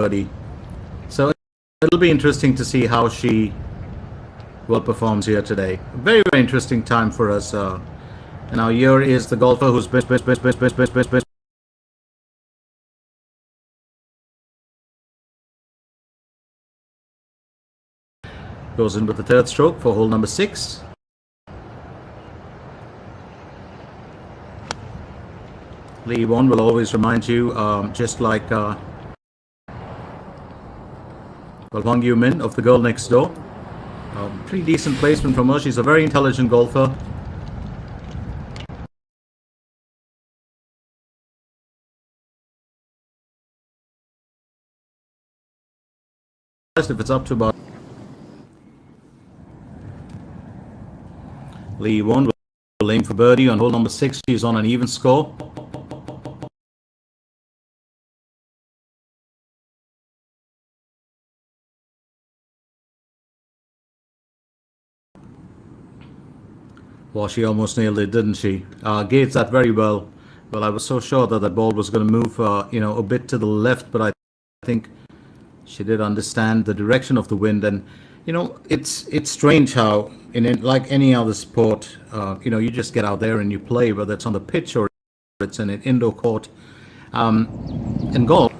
birdie. So it'll be interesting to see how she well performs here today. Very, very interesting time for us. And now here is the golfer who's goes in with the third stroke for hole number 6. Lee Won will always remind you, just like Hwang Yu Min of the girl next door. Pretty decent placement from her. She's a very intelligent golfer. If it's up to about Lee Won will aim for birdie on hole number 6. She's on an even score. Well, she almost nailed it, didn't she? Gauged that very well. Well, I was so sure that that ball was going to move, a bit to the left, but I think she did understand the direction of the wind. And it's strange how like any other sport, you just get out there and you play, whether it's on the pitch or it's in an indoor court. In golf,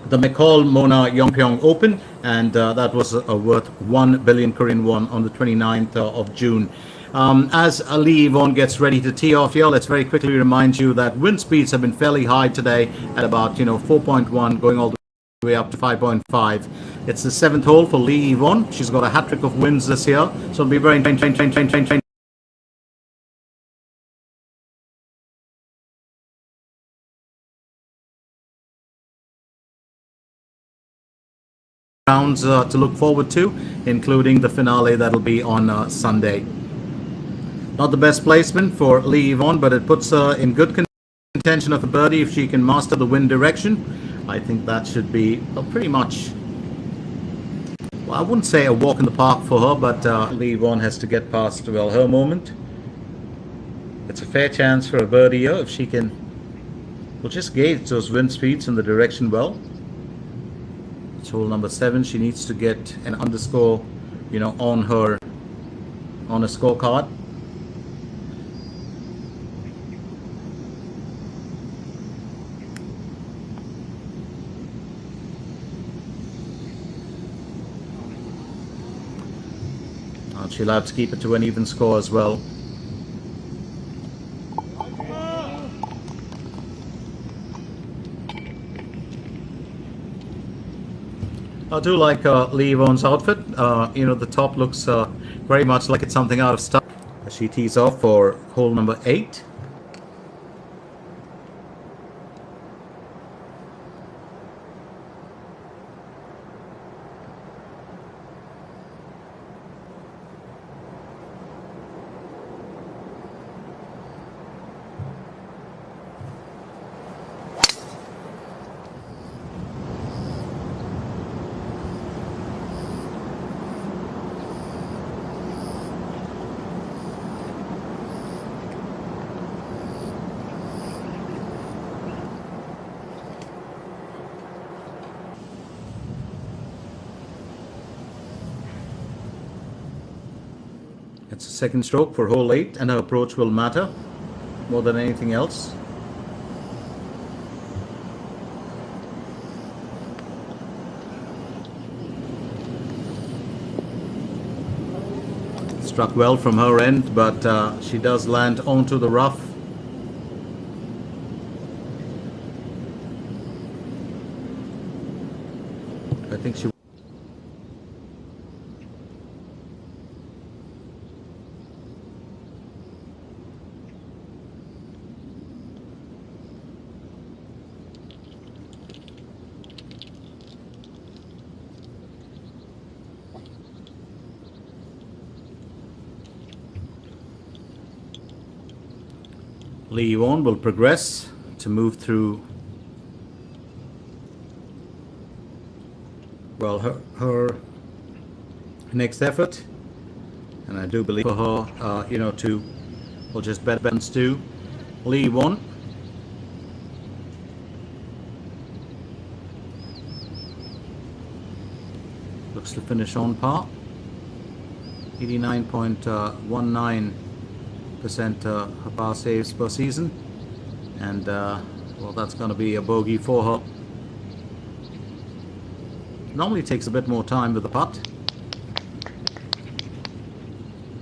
the McCall Mona Yongpyong Open, and that was worth 1 billion Korean won on the 29th of June. As Lee Won gets ready to tee off here, let's very quickly remind you that wind speeds have been fairly high today at about 4.1, going all the way up to 5.5. It's the 7th hole for Lee Won. She's got a hat trick of wins this year, so it'll be very rounds to look forward to, including the finale that'll be on Sunday. Not the best placement for Lee Won, but it puts her in good contention of a birdie if she can master the wind direction. I think that should be pretty much, well, I wouldn't say a walk in the park for her, but Lee Won has to get past, well, her moment. It's a fair chance for a birdie here if she can, well, just gauge those wind speeds and the direction well. It's hole number 7. She needs to get an underscore, on a scorecard. She'll have to keep it to an even score as well. I do like Lee Won's outfit. The top looks very much like it's something out of style. She tees off for hole number 8. It's a second stroke for hole 8, and her approach will matter more than anything else. Struck well from her end, but she does land onto the rough. I think she Lee Won will progress to move through, well, her next effort, and I do believe for her, to, we'll just bet to Lee Won. Looks to finish on par. 89.19% her par saves per season. And, well, that's going to be a bogey for her. Normally takes a bit more time with the putt.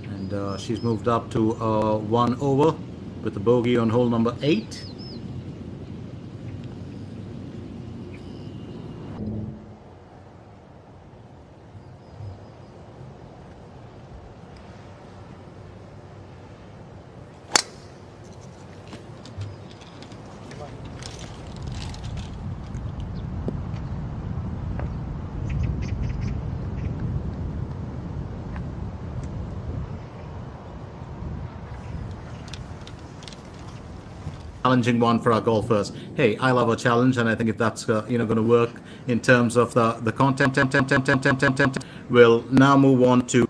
And she's moved up to 1 over with the bogey on hole number 8. Challenging one for our golfers. Hey, I love a challenge, and I think if that's going to work in terms of the content, we'll now move on to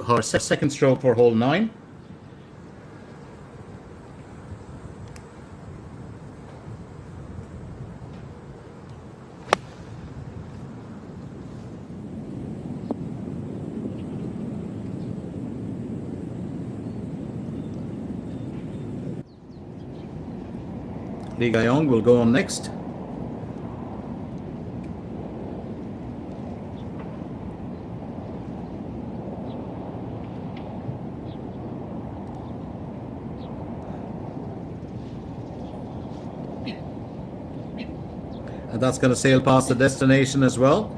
her second stroke for hole 9. Lee Gayong will go on next. And that's going to sail past the destination as well.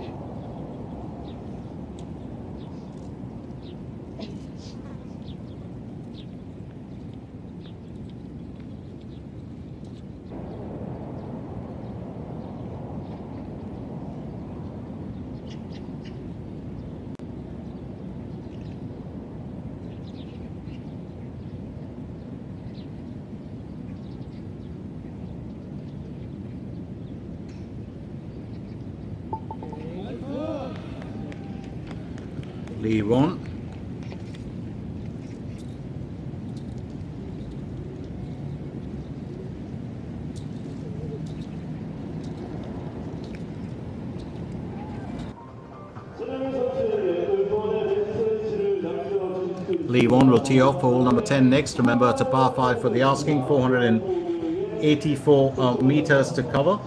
Lee won. Lee Won will tee off for hole number 10 next. Remember, it's a par 5 for the asking, 484 meters to cover.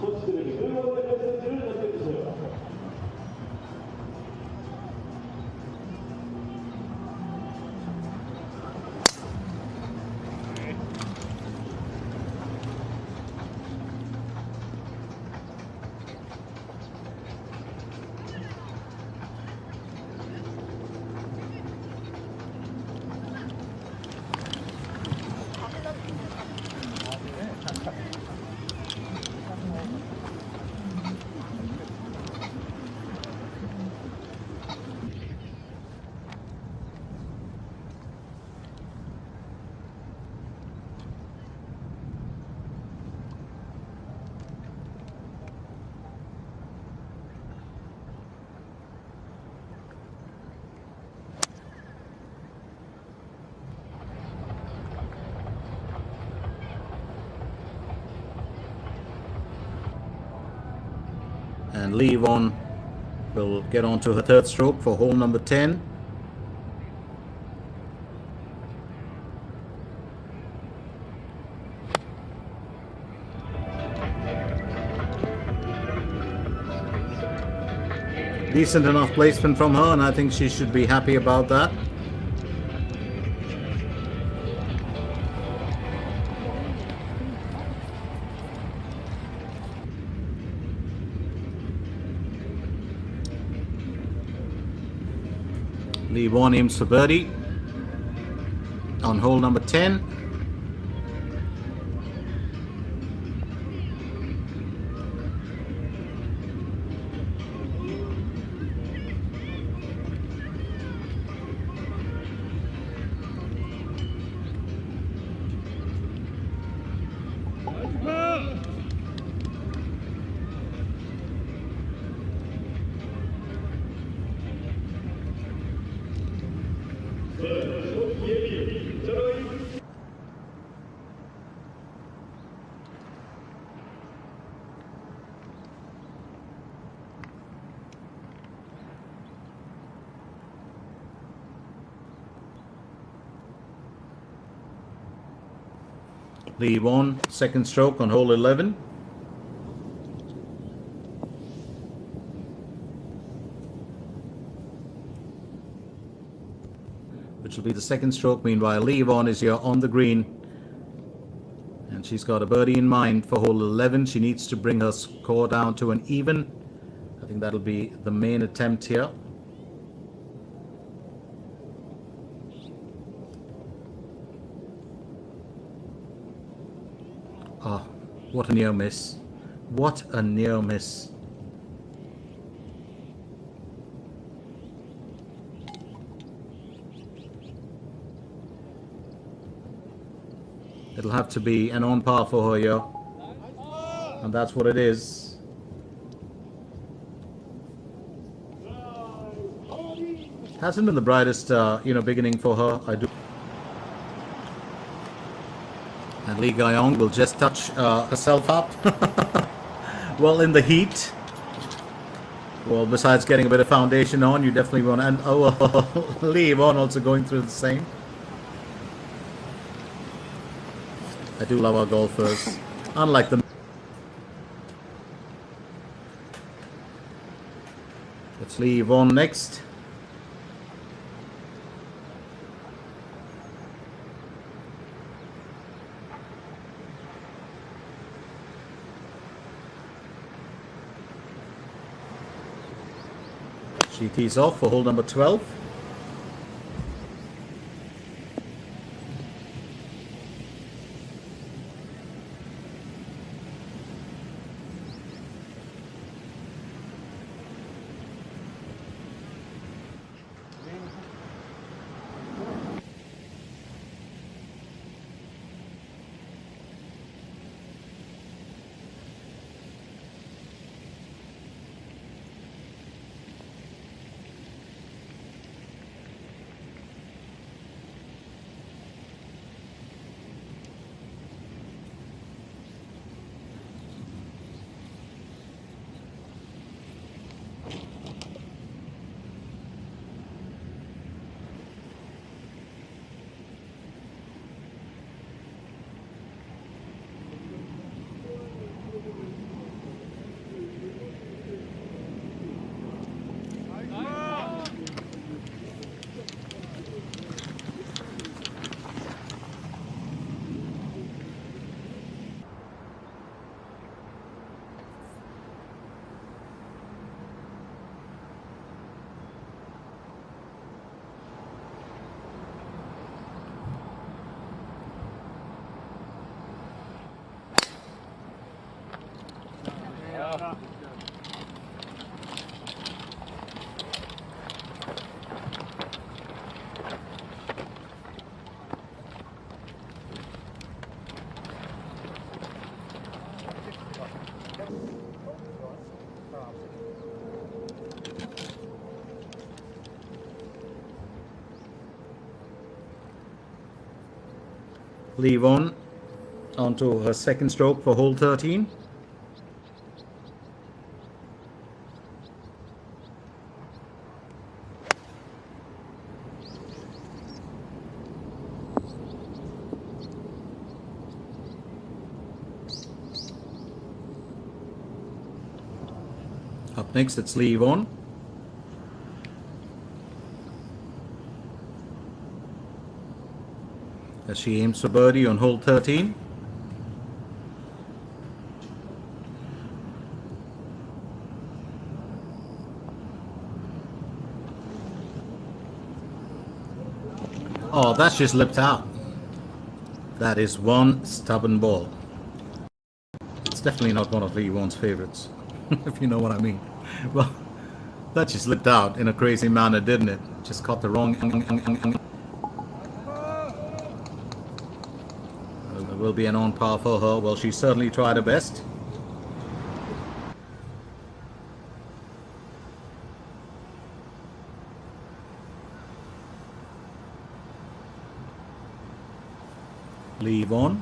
And Lee Won will get on to her third stroke for hole number 10. Decent enough placement from her, and I think she should be happy about that. Lee Won aims for birdie on hole number 10. Leave on, second stroke on hole 11. Which will be the second stroke. Meanwhile, leave on is here on the green. And she's got a birdie in mind for hole 11. She needs to bring her score down to an even. I think that'll be the main attempt here. Oh, what a near miss. What a near miss. It'll have to be an on par for her here. And that's what it is. Hasn't been the brightest, beginning for her. I do. And Lee Guyong will just touch herself up. Well, in the heat. Well, besides getting a bit of foundation on, you definitely want to. And Lee Yvonne also going through the same. I do love our golfers. Unlike them. Let's Lee Yvonne next. She tees off for hole number 12. Leave on onto her second stroke for hole 13. Up next, it's Leave on. As she aims for birdie on hole 13. Oh, that's just lipped out. That is one stubborn ball. It's definitely not one of Lee Yvonne's favorites, if you know what I mean. Well, that just slipped out in a crazy manner, didn't it? Just caught the wrong. There will be an on par for her. Well, she certainly tried her best. Leave on.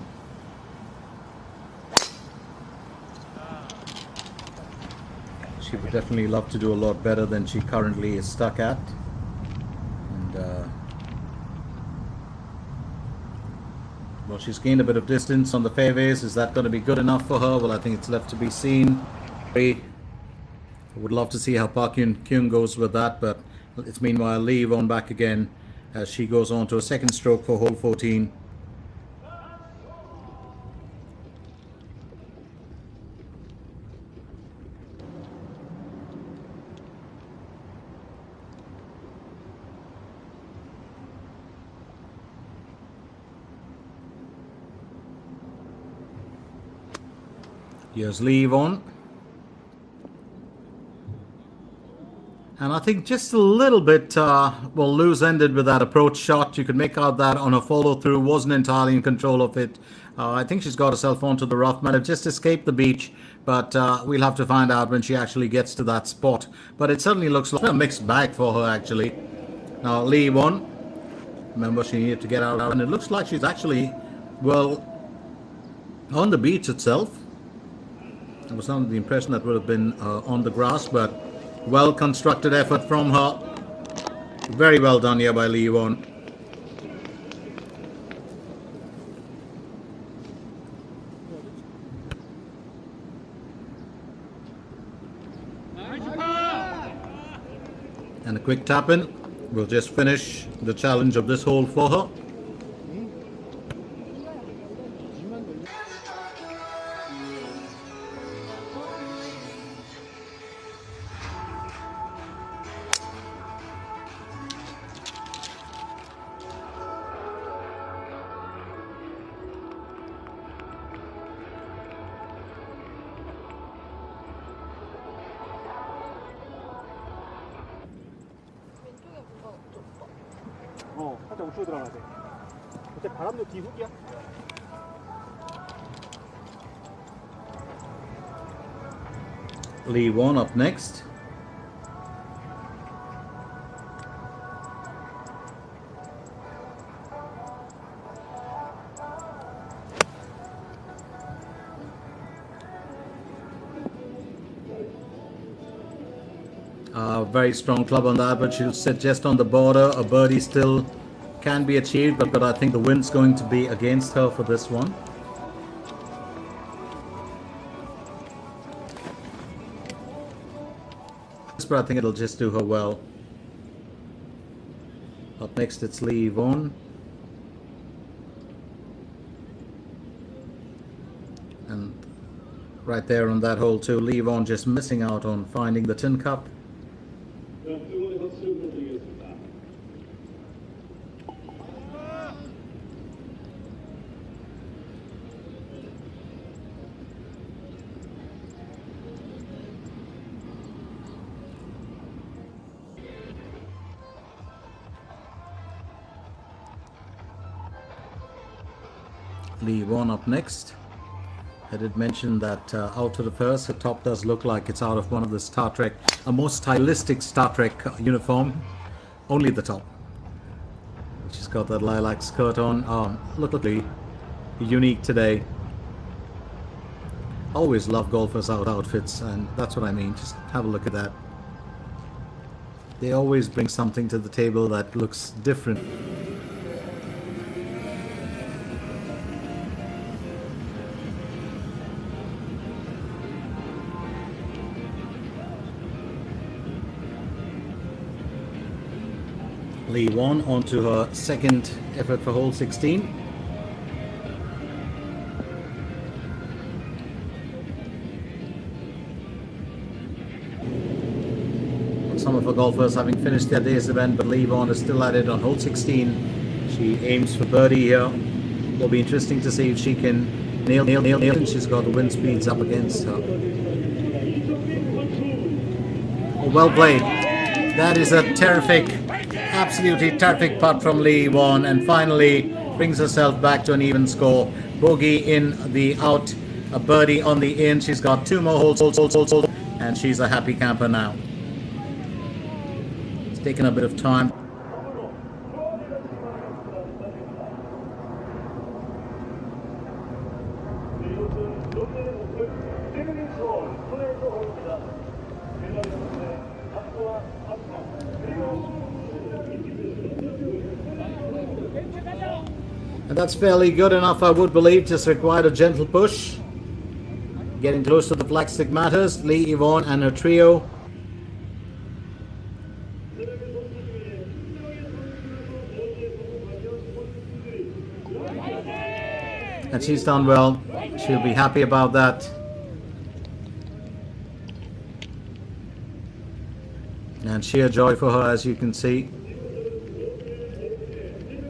She would definitely love to do a lot better than she currently is stuck at. And Well, she's gained a bit of distance on the fairways. Is that going to be good enough for her? Well, I think it's left to be seen. I would love to see how Park Kyung goes with that, but it's meanwhile Lee Won back again as she goes on to a second stroke for hole 14. Here's Lee Won. And I think just a little bit, loose-ended with that approach shot. You could make out that on a follow-through, wasn't entirely in control of it. I think she's got herself onto the rough. Might have just escaped the beach, but we'll have to find out when she actually gets to that spot. But it certainly looks like a mixed bag for her, actually. Now, Lee Won. Remember, she needed to get out, and it looks like she's actually, well, on the beach itself. It was under the impression that would have been on the grass, but well-constructed effort from her. Very well done here by Lee Won. And a quick tap-in will just finish the challenge of this hole for her. 살짝 우측으로 들어가야 돼. 어때 바람도 뒤훅이야? Lee Won up next. Very strong club on that, but she'll sit just on the border. A birdie still can be achieved, but I think the wind's going to be against her for this one. But I think it'll just do her well. Up next, it's Lee Won. And right there on that hole too, Lee Won just missing out on finding the tin cup. Lee Won up next. I did mention that out to the first, the top does look like it's out of one of the Star Trek, a more stylistic Star Trek uniform. Only the top. She's got that lilac skirt on. Look unique today. Always love golfers' outfits, and that's what I mean. Just have a look at that. They always bring something to the table that looks different. Lee Won onto her second effort for hole 16. Some of her golfers having finished their day's event, but Lee Won is still at it on hole 16. She aims for birdie here. It'll be interesting to see if she can nail. She's got the wind speeds up against her. Oh, well played. That is a terrific, absolutely terrific putt from Lee Won, and finally brings herself back to an even score. Bogey in the out, a birdie on the in. She's got two more holes, and she's a happy camper now. It's taken a bit of time. And that's fairly good enough, I would believe. Just required a gentle push. Getting close to the flagstick matters. Lee, Yvonne and her trio. And she's done well. She'll be happy about that. And sheer joy for her, as you can see.